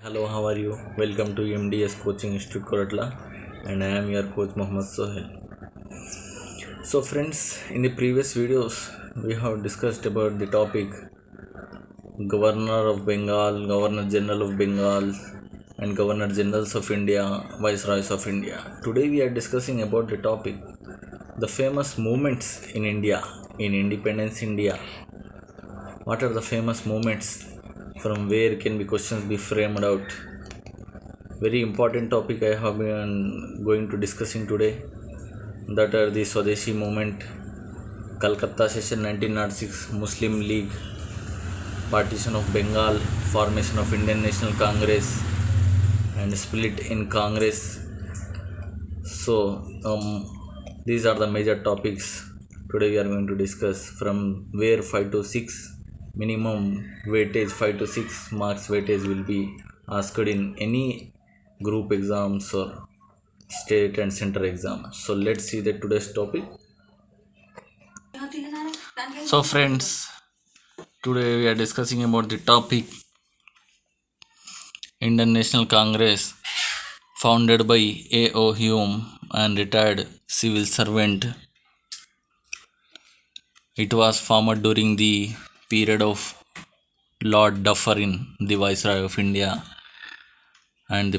Hello, how are you? Welcome to MDS Coaching Institute Koratla, and I am your coach Mohammad Sohail. So, friends, in the previous videos, we have discussed about the topic Governor of Bengal, Governor General of Bengal, and Governor Generals of India, Viceroys of India. Today, we are discussing about the topic the famous movements in India, in Independence India. What are the famous movements? From where can be questions be framed out? Very important topic I have been going to discussing today, that are the Swadeshi movement, Calcutta session 1906, Muslim League, partition of Bengal, formation of Indian National Congress, and split in Congress. So these are the major topics today we are going to discuss, from where 5 to 6 minimum weightage, 5 to 6 marks weightage will be asked in any group exams or state and center exam. So let's see the today's topic. So friends, today we are discussing about the topic Indian National Congress, founded by A.O. Hume, and retired civil servant. It was formed during the period of Lord Dufferin, the Viceroy of India, and the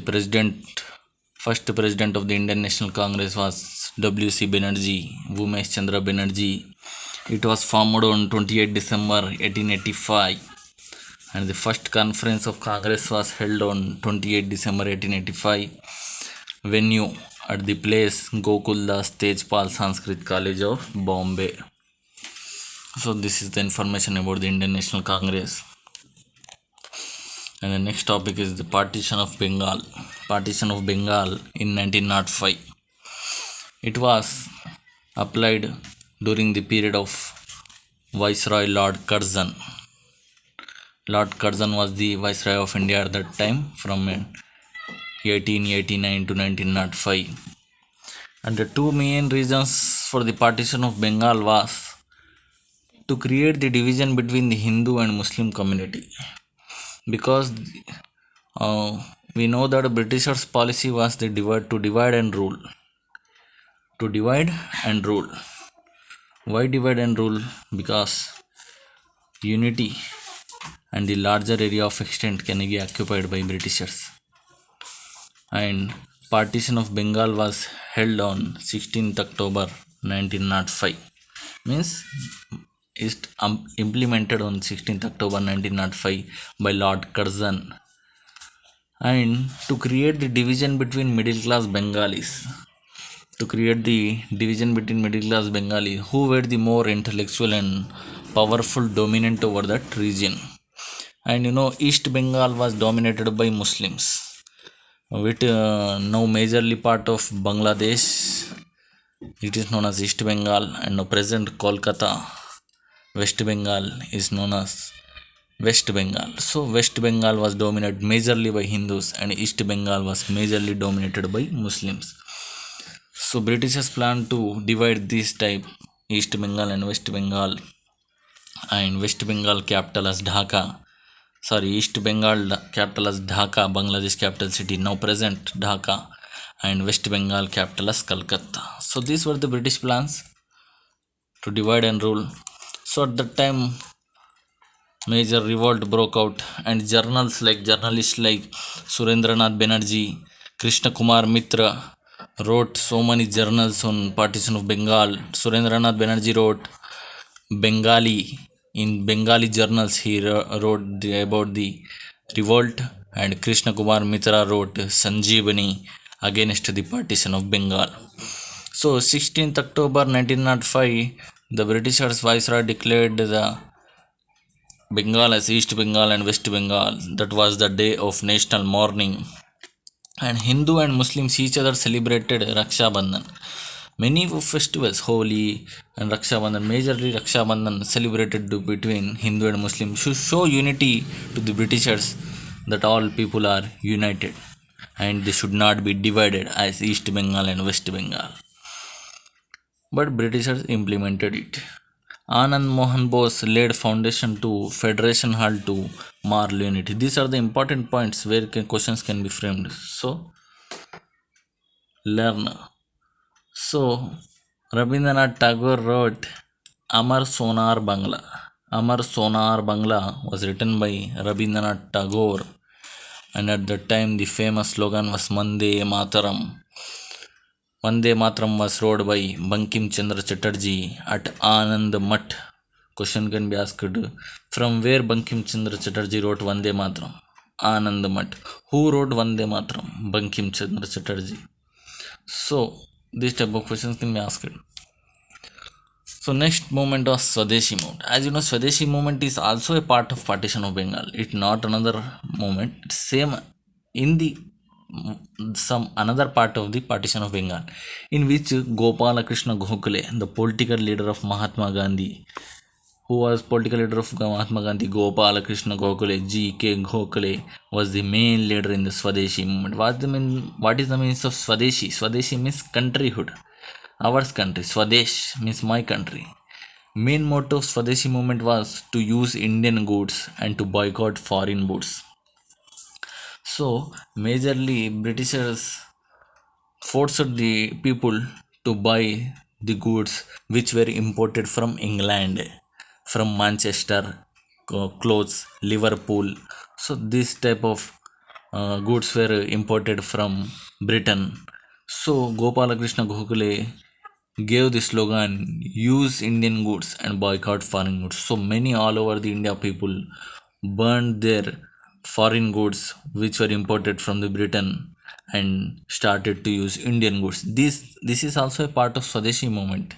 first president of the Indian National Congress was W.C. Banerjee, Umesh Chandra Banerjee. It was formed on 28 December 1885, and the first conference of Congress was held on 28 December 1885. Venue at the place Gokuldas Tejpal Sanskrit College of Bombay. So this is the information about the Indian National Congress. And the next topic is the partition of Bengal. Partition of Bengal in 1905. It was applied during the period of Viceroy Lord Curzon. Lord Curzon was the Viceroy of India at that time, from 1889 to 1905. And the two main reasons for the partition of Bengal was to create the division between the Hindu and Muslim community, because we know that Britishers' policy was the divide and rule. To divide and rule. Why divide and rule? Because unity and the larger area of extent can be occupied by Britishers. And partition of Bengal was held on 16th October 1905. Means is implemented on 16th October 1905 by Lord Curzon, and to create the division between middle class Bengalis. To create the division between middle class Bengali, who were the more intellectual and powerful dominant over that region. And East Bengal was dominated by Muslims, with now majorly part of Bangladesh. It is known as East Bengal, and now present Kolkata, West Bengal, is known as West Bengal. So West Bengal was dominated majorly by Hindus, and East Bengal was majorly dominated by Muslims. So Britishers planned to divide this type, East Bengal and West Bengal, and West Bengal capital as Dhaka. East Bengal capital as Dhaka, Bangladesh capital city, now present Dhaka, and West Bengal capital as Calcutta. So these were the British plans to divide and rule. So at that time, major revolt broke out, and journalists like Surendranath Banerjee, Krishna Kumar Mitra wrote so many journals on partition of Bengal. Surendranath Banerjee wrote Bengali. In Bengali journals, he wrote about the revolt, and Krishna Kumar Mitra wrote Sanjeevani against the partition of Bengal. So 16th October 1905, the Britishers Viceroy declared the Bengal as East Bengal and West Bengal. That was the day of national mourning. And Hindu and Muslims each other celebrated Raksha Bandhan. Many festivals, Holi and Raksha Bandhan, majorly Raksha Bandhan celebrated between Hindu and Muslim, should show unity to the Britishers, that all people are united and they should not be divided as East Bengal and West Bengal. But Britishers implemented it, Anand Mohan Bose laid foundation to Federation Hall to moral unity. These are the important points where questions can be framed. So learn. So Rabindranath Tagore wrote Amar Sonar Bangla. Amar Sonar Bangla was written by Rabindranath Tagore, and at that time the famous slogan was Mande Mataram. Vande Mataram was wrote by Bankim Chandra Chatterjee at Anand Math. Question can be asked, from where Bankim Chandra Chatterjee wrote Vande Mataram? Anand Math. Who wrote Vande Mataram? Bankim Chandra Chatterjee. So, this type of questions can be asked. So, next movement was Swadeshi movement. As you know, Swadeshi movement is also a part of partition of Bengal. It's not another movement. It's same in the some another part of the partition of Bengal, in which Gopala Krishna Gokhale, the political leader of Mahatma Gandhi, who was political leader of Mahatma Gandhi, Gopala Krishna Gokhale, G.K. Gokhale, was the main leader in the Swadeshi movement. What is the meaning of Swadeshi? Swadeshi means countryhood. Ours country. Swadesh means my country. Main motto of Swadeshi movement was to use Indian goods and to boycott foreign goods. So, majorly Britishers forced the people to buy the goods which were imported from England, from Manchester, clothes, Liverpool. So, this type of goods were imported from Britain. So, Gopala Krishna Gokhale gave the slogan use Indian goods and boycott foreign goods. So many all over the India people burned their foreign goods which were imported from the Britain and started to use Indian goods. This is also a part of Swadeshi movement.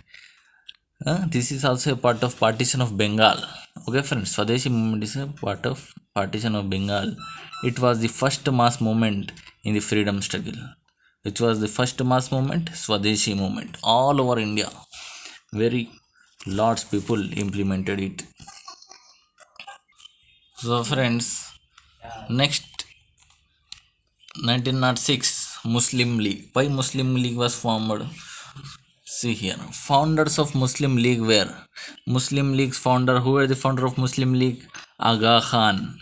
This is also a part of partition of Bengal. Okay friends, Swadeshi movement is a part of partition of Bengal. It was the first mass movement in the freedom struggle. Which was the first mass movement? Swadeshi movement. All over India. Very lots people implemented it. So friends, next 1906 Muslim League. Why Muslim League was formed? See here. Founders of Muslim League were Muslim League's founder. Who were the founder of Muslim League? Aga Khan.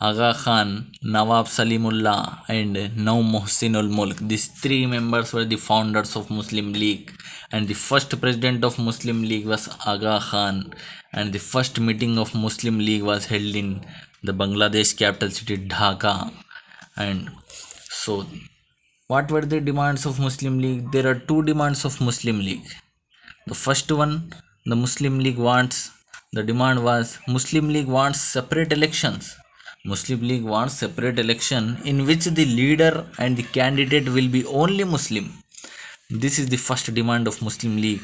Aga Khan, Nawab Salimullah, and Now Mohsinul Mulk. These three members were the founders of Muslim League, and the first president of Muslim League was Aga Khan, and the first meeting of Muslim League was held in the Bangladesh capital city Dhaka. And so, what were the demands of Muslim League? There are two demands of Muslim League. The first one, the Muslim League wants, the demand was Muslim League wants separate elections. Muslim League wants separate election in which the leader and the candidate will be only Muslim. This is the first demand of Muslim League.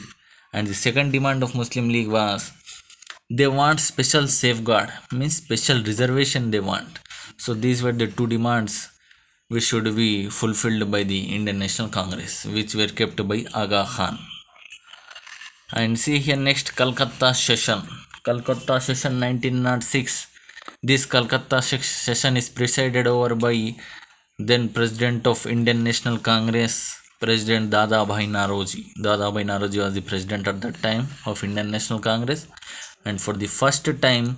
And the second demand of Muslim League was they want special safeguard, means special reservation they want. So these were the two demands which should be fulfilled by the Indian National Congress, which were kept by Aga Khan. And see here next Calcutta session. Calcutta session 1906. This Calcutta session is presided over by then President of Indian National Congress, President Dadabhai Naoroji. Dadabhai Naoroji was the president at that time of Indian National Congress, and for the first time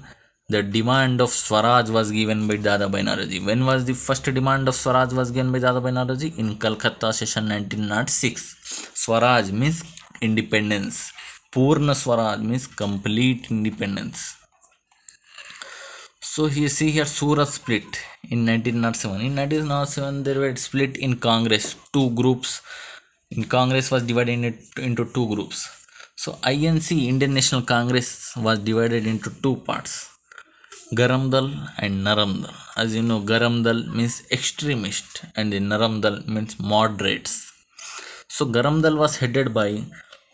the demand of Swaraj was given by Dadabhai Naoroji. When was the first demand of Swaraj was given by Dadabhai Naoroji? In Calcutta session 1906. Swaraj means independence. Purna Swaraj means complete independence. So you see here Surat split in 1907. In 1907 there were split in Congress. Two groups in Congress was divided into two groups. So INC, Indian National Congress, was divided into two parts, Garamdal and Naramdal. As you know, Garamdal means extremist and the Naramdal means moderates. So Garamdal was headed by,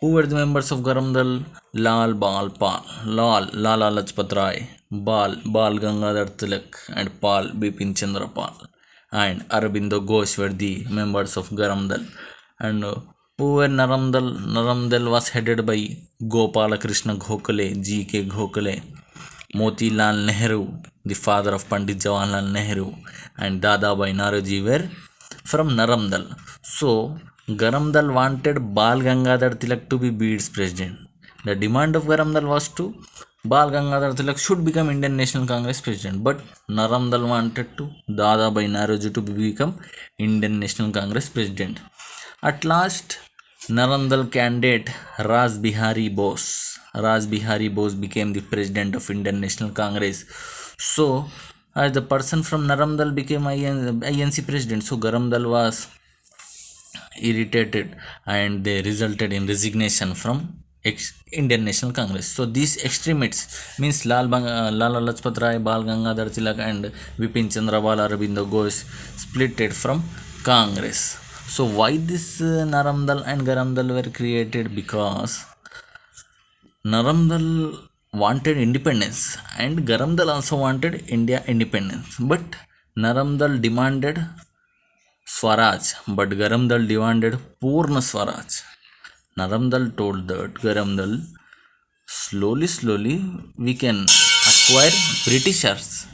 who were the members of Garamdal? Lal Lala Lajpat Rai, Bal Gangadhar Tilak, and Pal Bipin Chandra Pal, and Aurobindo Ghosh were the members of Garamdal. And who were Naramdal? Naramdal was headed by Gopala Krishna Gokhale, G.K. Gokhale, Motilal Nehru, the father of Pandit Jawaharlal Nehru, and Dadabhai Naoroji were from Naramdal. So Garamdal wanted Bal Gangadhar Tilak to be BID's president, The demand of Garamdal was to Bal Gangadhar Tilak should become Indian National Congress president, but Naramdal wanted to Dadabhai Naoroji to become Indian National Congress president. At last, Narandal candidate Raj Bihari Bose became the president of Indian National Congress. So, as the person from Narandal became INC president, so Garamdal was irritated and they resulted in resignation from Indian National Congress. So these extremists means Lala Lajpat Rai, Bal Gangadhar Tilak and Vipin Chandra Bal Aurobindo Ghosh splitted from Congress. So why this Naramdal and Garamdal were created? Because Naramdal wanted independence and Garamdal also wanted India independence. But Naramdal demanded Swaraj, but Garamdal demanded Purna Swaraj. Naramdal told that Garamdal, slowly we can acquire Britishers.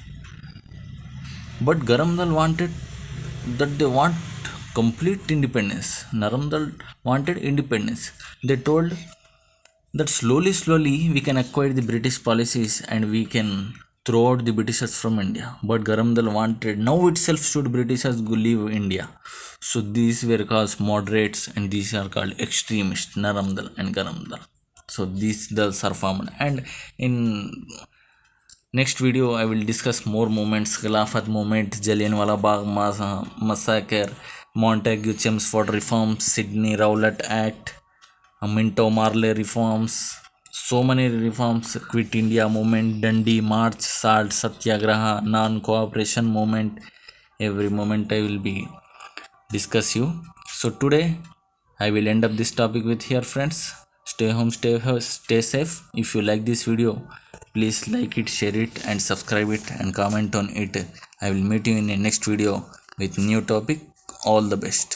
But Garamdal wanted that they want complete independence. Naramdal wanted independence. They told that slowly we can acquire the British policies and we can throw out the Britishers from India. But Garamdal wanted now itself should Britishers leave India. So these were called moderates and these are called extremists, Naramdal and Garamdal. So these dals are formed, and in next video I will discuss more moments: Khilafat movement, Jallianwala Bagh massacre, Montague Chelmsford reforms, Sydney Rowlatt Act, Minto Marley reforms, so many reforms, Quit India movement, Dundee March, Salt Satyagraha, non-cooperation movement. Every moment I will be discuss you. So today I will end up this topic with here, friends. Stay home, stay safe. If you like this video, please like it, share it and subscribe it and comment on it. I will meet you in the next video with new topic. All the best.